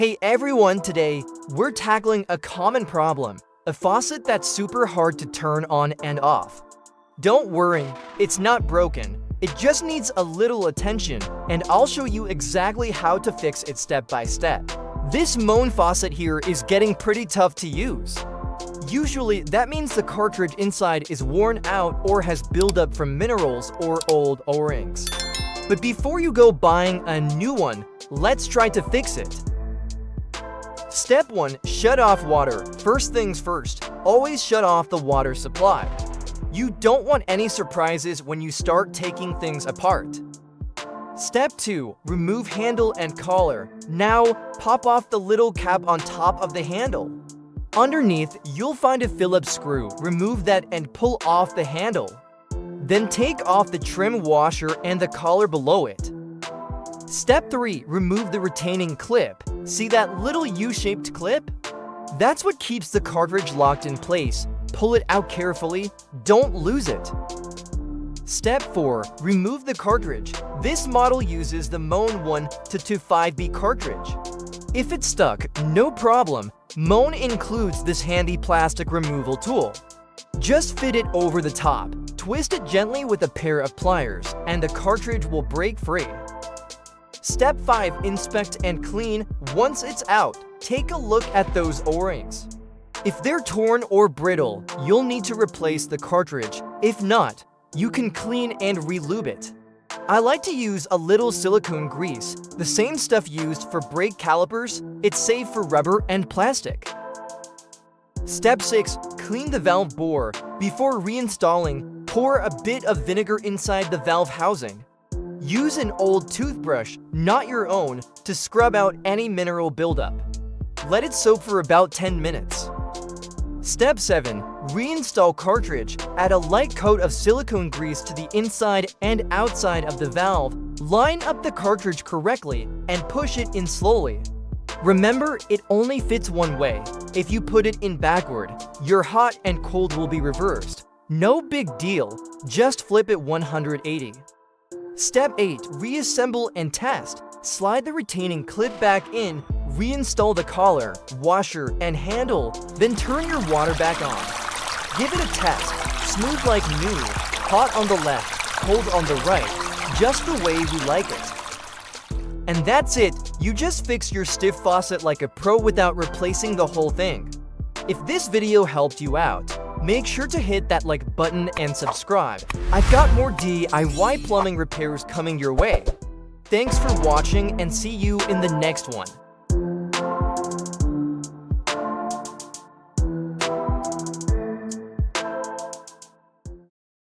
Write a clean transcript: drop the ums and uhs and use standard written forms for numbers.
Hey everyone, today we're tackling a common problem, a faucet that's super hard to turn on and off. Don't worry, it's not broken, it just needs a little attention, and I'll show you exactly how to fix it step by step. This Moen faucet here is getting pretty tough to use. Usually, that means the cartridge inside is worn out or has buildup from minerals or old O-rings. But before you go buying a new one, let's try to fix it. Step 1. Shut off water. First things first, always shut off the water supply. You don't want any surprises when you start taking things apart. Step 2. Remove handle and collar. Now, pop off the little cap on top of the handle. Underneath, you'll find a Phillips screw. Remove that and pull off the handle. Then take off the trim washer and the collar below it. Step 3. Remove the retaining clip. See that little U-shaped clip? That's what keeps the cartridge locked in place. Pull it out carefully. Don't lose it. Step 4. Remove the cartridge. This model uses the Moen 1-25B cartridge. If it's stuck, no problem. Moen includes this handy plastic removal tool. Just fit it over the top. Twist it gently with a pair of pliers, and the cartridge will break free. Step 5. Inspect and clean. Once it's out, take a look at those O-rings. If they're torn or brittle, you'll need to replace the cartridge. If not, you can clean and re-lube it. I like to use a little silicone grease, the same stuff used for brake calipers. It's safe for rubber and plastic. Step 6. Clean the valve bore. Before reinstalling, pour a bit of vinegar inside the valve housing. Use an old toothbrush, not your own, to scrub out any mineral buildup. Let it soak for about 10 minutes. Step 7. Reinstall cartridge. Add a light coat of silicone grease to the inside and outside of the valve. Line up the cartridge correctly and push it in slowly. Remember, it only fits one way. If you put it in backward, your hot and cold will be reversed. No big deal, just flip it 180. Step 8. Reassemble and test. Slide the retaining clip back in, reinstall the collar, washer, and handle, then turn your water back on. Give it a test. Smooth like new, hot on the left, cold on the right, just the way we like it. And that's it. You just fixed your stiff faucet like a pro without replacing the whole thing. If this video helped you out, make sure to hit that like button and subscribe. I've got more DIY plumbing repairs coming your way. Thanks for watching and see you in the next one.